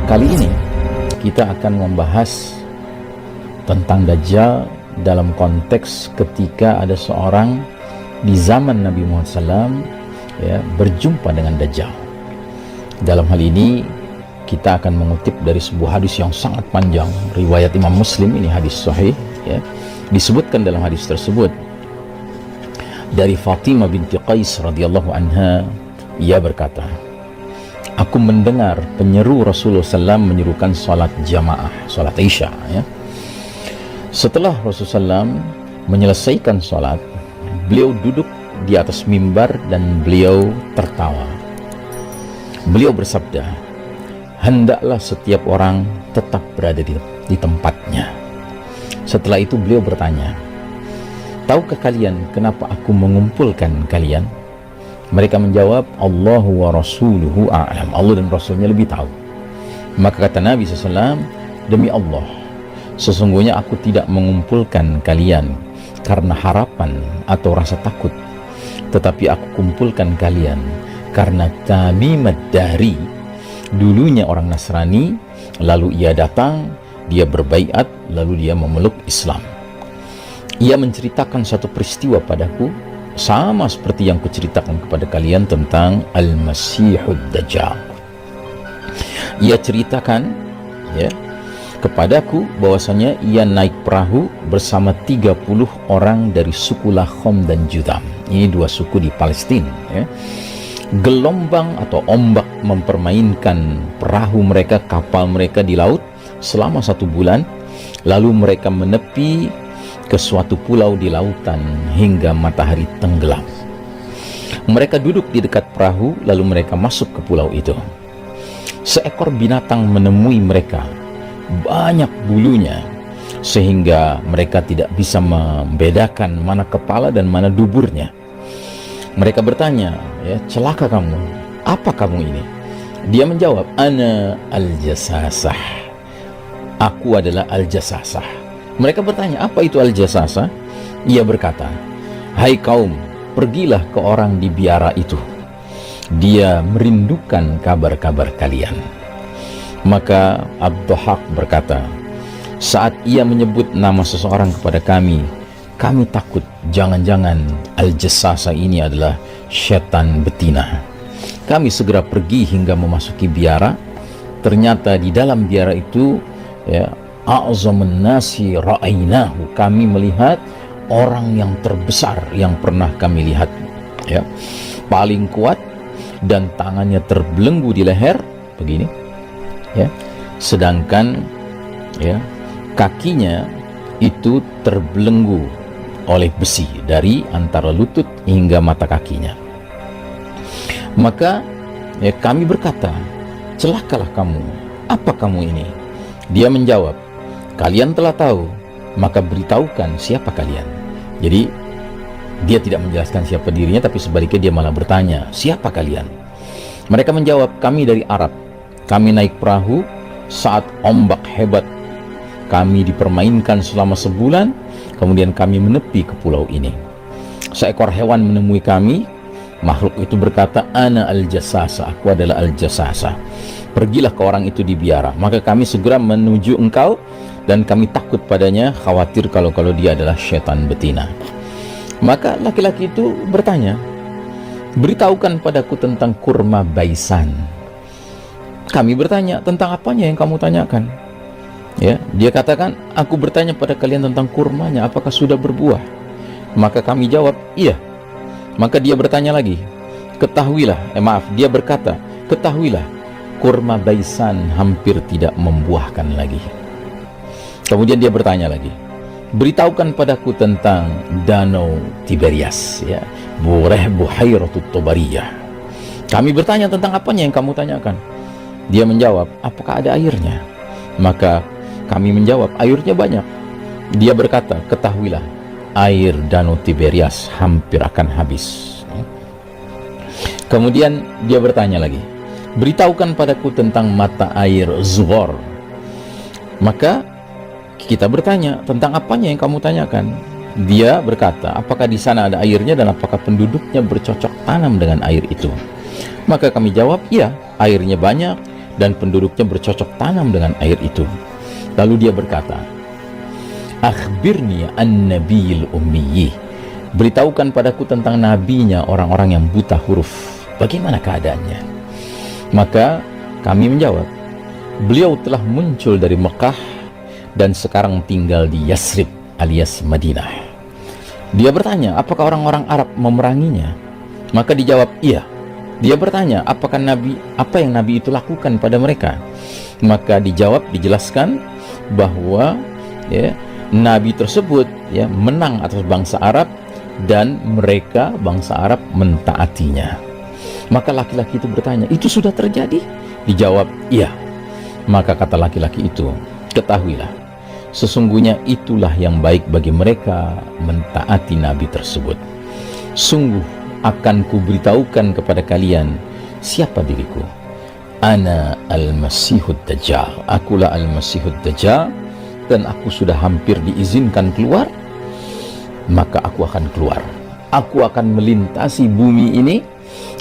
Kali ini kita akan membahas tentang Dajjal dalam konteks ketika ada seorang di zaman Nabi Muhammad SAW berjumpa dengan Dajjal. Dalam hal ini kita akan mengutip dari sebuah hadis yang sangat panjang, riwayat Imam Muslim, ini hadis sahih disebutkan dalam hadis tersebut dari Fatimah binti Qais radhiyallahu anha. Ia berkata, aku mendengar penyeru Rasulullah SAW menyerukan salat jamaah, salat Isya. Setelah Rasulullah SAW menyelesaikan salat, beliau duduk di atas mimbar dan beliau tertawa. Beliau bersabda, hendaklah setiap orang tetap berada di tempatnya. Setelah itu beliau bertanya, tahukah kalian kenapa aku mengumpulkan kalian? Mereka menjawab, Allahu wa rasuluhu a'lam, Allah dan Rasulnya lebih tahu. Maka kata Nabi SAW, demi Allah, sesungguhnya aku tidak mengumpulkan kalian karena harapan atau rasa takut, tetapi aku kumpulkan kalian karena Tamim ad-Dari, dulunya orang Nasrani, lalu ia datang, dia berbaiat, lalu dia memeluk Islam. Ia menceritakan satu peristiwa padaku sama seperti yang kuceritakan kepada kalian tentang Al-Masihud Dajjal. Ia ceritakan kepadaku bahwasanya ia naik perahu bersama 30 orang dari suku Lahom dan Judam. Ini dua suku di Palestina. Gelombang atau ombak mempermainkan perahu mereka, kapal mereka di laut selama 1 bulan, lalu mereka menepi ke suatu pulau di lautan hingga matahari tenggelam. Mereka duduk di dekat perahu, lalu mereka masuk ke pulau itu. Seekor binatang menemui mereka, banyak bulunya, sehingga mereka tidak bisa membedakan mana kepala dan mana duburnya. Mereka bertanya, celaka kamu, apa kamu ini? Dia menjawab, ana al-jasasah, aku adalah al-jasasah. Mereka bertanya, apa itu al-jasasah? Ia berkata, hai kaum, pergilah ke orang di biara itu, dia merindukan kabar-kabar kalian. Maka Abduhaq berkata, saat ia menyebut nama seseorang kepada kami takut jangan-jangan al-jasasah ini adalah setan betina. Kami segera pergi hingga memasuki biara. Ternyata di dalam biara itu a'zamun nasi ra'ainahu, kami melihat orang yang terbesar yang pernah kami lihat, paling kuat, dan tangannya terbelenggu di leher begini, sedangkan kakinya itu terbelenggu oleh besi dari antara lutut hingga mata kakinya. Maka kami berkata, celakalah kamu, apa kamu ini? Dia menjawab, kalian telah tahu, maka beritahukan siapa kalian. Jadi dia tidak menjelaskan siapa dirinya, tapi sebaliknya dia malah bertanya, siapa kalian? Mereka menjawab, kami dari Arab, kami naik perahu saat ombak hebat, kami dipermainkan selama sebulan, kemudian kami menepi ke pulau ini. Seekor hewan menemui kami, makhluk itu berkata, ana al-jasasa, aku adalah al-jasasa, pergilah ke orang itu di biara. Maka kami segera menuju engkau, dan kami takut padanya, khawatir kalau dia adalah setan betina. Maka laki-laki itu bertanya, beritahukan padaku tentang kurma baisan. Kami bertanya, tentang apanya yang kamu tanyakan? Dia katakan, aku bertanya pada kalian tentang kurmanya, apakah sudah berbuah? Maka kami jawab, iya. Maka dia bertanya lagi, dia berkata, ketahuilah, kurma baisan hampir tidak membuahkan lagi. Kemudian dia bertanya lagi, beritahukan padaku tentang danau Tiberias, Buhairatut Tabariyah. Kami bertanya, tentang apanya yang kamu tanyakan? Dia menjawab, apakah ada airnya? Maka kami menjawab, airnya banyak. Dia berkata, ketahuilah, air danau Tiberias hampir akan habis. Kemudian dia bertanya lagi, beritahukan padaku tentang mata air Zuhor. Maka kita bertanya, tentang apanya yang kamu tanyakan? Dia berkata, apakah di sana ada airnya dan apakah penduduknya bercocok tanam dengan air itu? Maka kami jawab, iya, airnya banyak dan penduduknya bercocok tanam dengan air itu. Lalu dia berkata, akhbirni an nabiyil ummiyi, beritahukan padaku tentang nabinya orang-orang yang buta huruf, bagaimana keadaannya? Maka kami menjawab, beliau telah muncul dari Mekah dan sekarang tinggal di Yasrib alias Madinah. Dia bertanya, apakah orang-orang Arab memeranginya? Maka dijawab, iya. Dia bertanya, apa yang Nabi itu lakukan pada mereka? Maka dijelaskan bahwa Nabi tersebut menang atas bangsa Arab dan mereka bangsa Arab mentaatinya. Maka laki-laki itu bertanya, itu sudah terjadi? Dijawab, iya. Maka kata laki-laki itu, ketahuilah, sesungguhnya itulah yang baik bagi mereka mentaati Nabi tersebut. Sungguh akan kuberitahukan kepada kalian siapa diriku. Ana al-Masihud Dajjal. Akulah al-Masihud Dajjal, dan aku sudah hampir diizinkan keluar. Maka aku akan keluar. Aku akan melintasi bumi ini.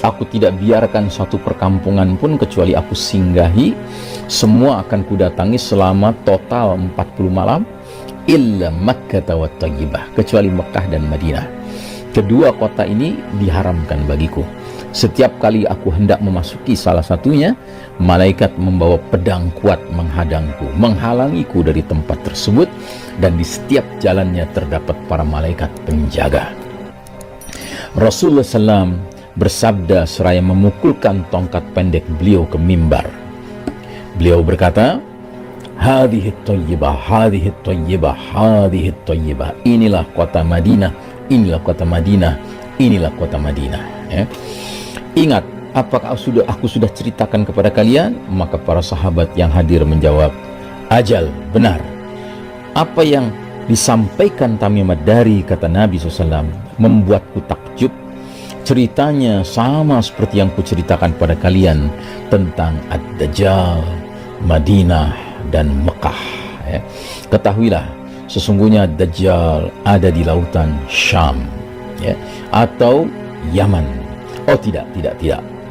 Aku tidak biarkan satu perkampungan pun kecuali aku singgahi. Semua akan kudatangi selama total 40 malam, illa Makkah wa Thayyibah, kecuali Mekah dan Madinah. Kedua kota ini diharamkan bagiku. Setiap kali aku hendak memasuki salah satunya, malaikat membawa pedang kuat menghadangku, menghalangiku dari tempat tersebut, dan di setiap jalannya terdapat para malaikat penjaga. Rasulullah SAW bersabda seraya memukulkan tongkat pendek beliau ke mimbar. Beliau berkata, hadhihi thayyibah, hadhihi thayyibah, hadhihi thayyibah. Inilah kota Madinah, inilah kota Madinah, inilah kota Madinah. Ingat, apakah aku sudah ceritakan kepada kalian? Maka para sahabat yang hadir menjawab, ajal, benar. Apa yang disampaikan Tamim ad-Dari, kata Nabi SAW, membuatku takjub. Ceritanya sama seperti yang kuceritakan pada kalian tentang Ad-Dajjal, Madinah, dan Mekah. Ketahuilah, sesungguhnya Dajjal ada di lautan Syam, atau Yaman. Oh tidak.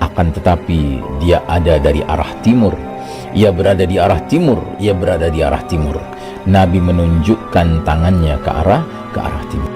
Akan tetapi dia ada dari arah timur. Ia berada di arah timur. Ia berada di arah timur. Nabi menunjukkan tangannya ke arah timur.